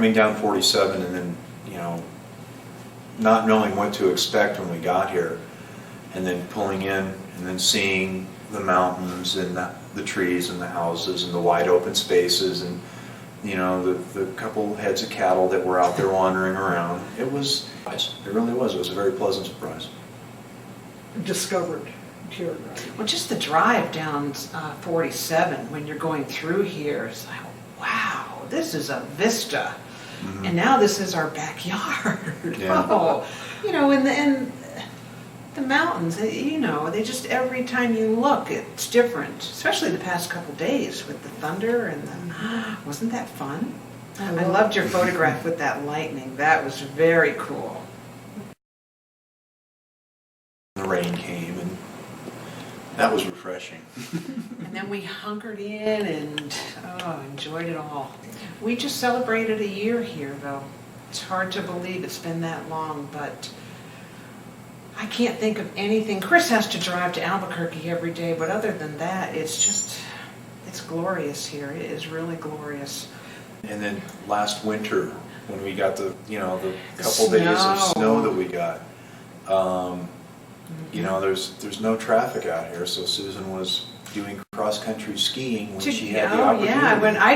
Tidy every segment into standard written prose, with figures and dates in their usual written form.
coming down 47 and then, you know, not knowing what to expect when we got here, and then pulling in and then seeing the mountains and the trees and the houses and the wide open spaces and, you know, the couple heads of cattle that were out there wandering around. It really was. It was a very pleasant surprise. Discovered Tierra Grande. Well, just the drive down 47 when you're going through here, it's like, wow, this is a vista. Mm-hmm. And now this is our backyard. Yeah. Oh, you know, and the mountains, you know, they just, every time you look, it's different. Especially the past couple days with the thunder and wasn't that fun? I loved your photograph with that lightning. That was very cool. The rain came, and that was refreshing. And then we hunkered in and enjoyed it all. We just celebrated a year here, though. It's hard to believe it's been that long, but I can't think of anything. Chris has to drive to Albuquerque every day, but other than that, it's glorious here. It is really glorious. And then last winter, when we got the couple days of snow that we got, you know, there's no traffic out here, so Susan was doing cross-country skiing when she had the opportunity. Yeah, when I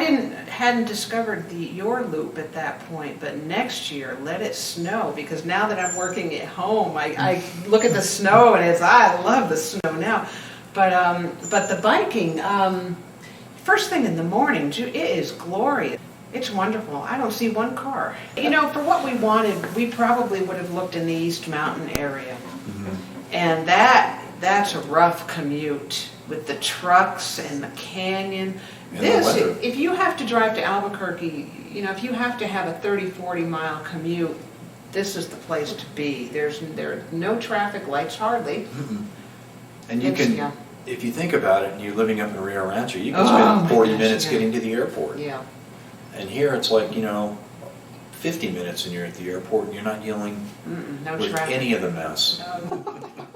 hadn't discovered your loop at that point, but next year let it snow, because now that I'm working at home, I look at the snow and I love the snow now. But the biking, first thing in the morning, it is glorious. It's wonderful. I don't see one car. You know, for what we wanted, we probably would have looked in the East Mountain area. Mm-hmm. And that's a rough commute with the trucks and the canyon. And the weather. If you have to drive to Albuquerque, you know, if you have to have a 30, 40 mile commute, this is the place to be. There's no traffic lights, hardly. Mm-hmm. And you can, if you think about it, and you're living up in Rio Rancho, you can spend 40 minutes getting to the airport. Yeah. And here it's like, you know, 50 minutes and you're at the airport and you're not dealing with traffic. Any of the mess.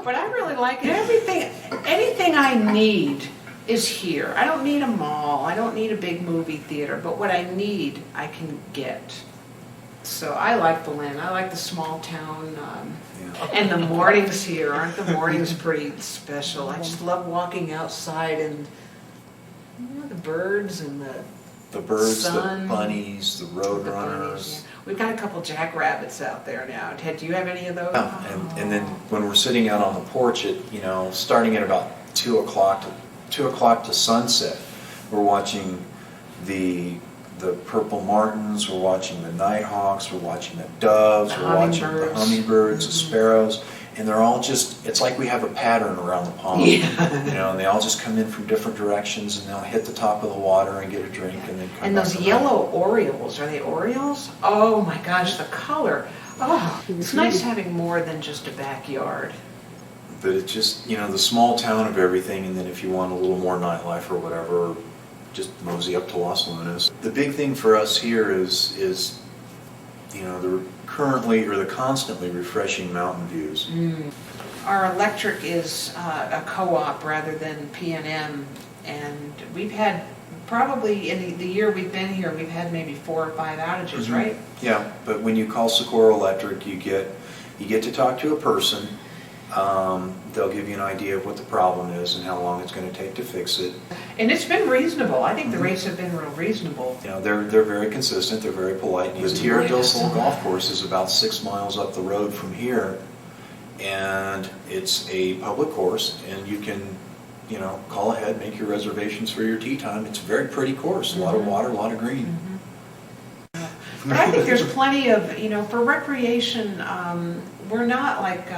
But I really like it. Anything I need is here. I don't need a mall. I don't need a big movie theater. But what I need, I can get. So I like Belen. I like the small town. And the mornings here, aren't the mornings pretty special? I just love walking outside and the birds and the birds, sun, the bunnies, the road runners. Yeah. We've got a couple jackrabbits out there now. Ted, do you have any of those? Yeah. And then when we're sitting out on the porch at, you know, starting at about 2 o'clock to sunset, we're watching the purple martins, we're watching the nighthawks, we're watching the doves, we're watching the hummingbirds, the sparrows, and they're all just, it's like we have a pattern around the pond. Yeah. You know, and they all just come in from different directions and they'll hit the top of the water and get a drink and then come back. And those yellow orioles, are they orioles? Oh my gosh, the color. Oh, it's nice having more than just a backyard. But it's just, you know, the small town of everything, and then if you want a little more nightlife or whatever, just mosey up to Los Lunas. The big thing for us here is you know, the constantly refreshing mountain views. Our electric is a co-op rather than P&M, and we've had probably in the year we've been here, we've had maybe 4 or 5 outages, mm-hmm. right? Yeah, but when you call Socorro Electric, you get to talk to a person. They'll give you an idea of what the problem is and how long it's going to take to fix it. And it's been reasonable. I think the rates have been real reasonable. You know, they're very consistent. They're very polite. The Tierra del Sol golf course is about 6 miles up the road from here, and it's a public course, and you can, you know, call ahead, make your reservations for your tee time. It's a very pretty course. A lot of water, a lot of green. Mm-hmm. But I think there's plenty of, you know, for recreation, we're not like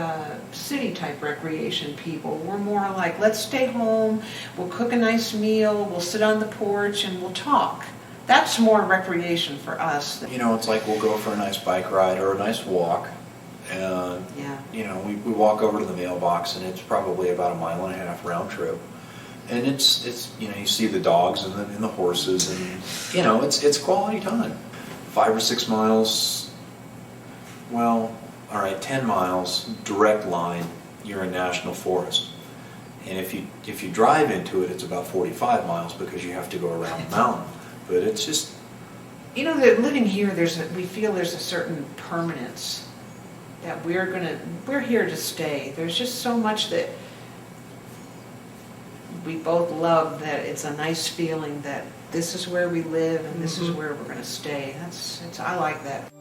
city-type recreation people. We're more like, let's stay home, we'll cook a nice meal, we'll sit on the porch, and we'll talk. That's more recreation for us. You know, it's like we'll go for a nice bike ride or a nice walk, and, you know, we walk over to the mailbox, and it's probably about 1.5 mile round trip. And it's you know, you see the dogs and the horses, and, you know, it's quality time. 5 or 6 miles, well, all right, 10 miles, direct line, you're in national forest. And if you drive into it, it's about 45 miles because you have to go around the mountain. But it's just, You know, that living here, we feel there's a certain permanence that we're here to stay. There's just so much that we both love, that it's a nice feeling that this is where we live and this is where we're gonna stay. I like that.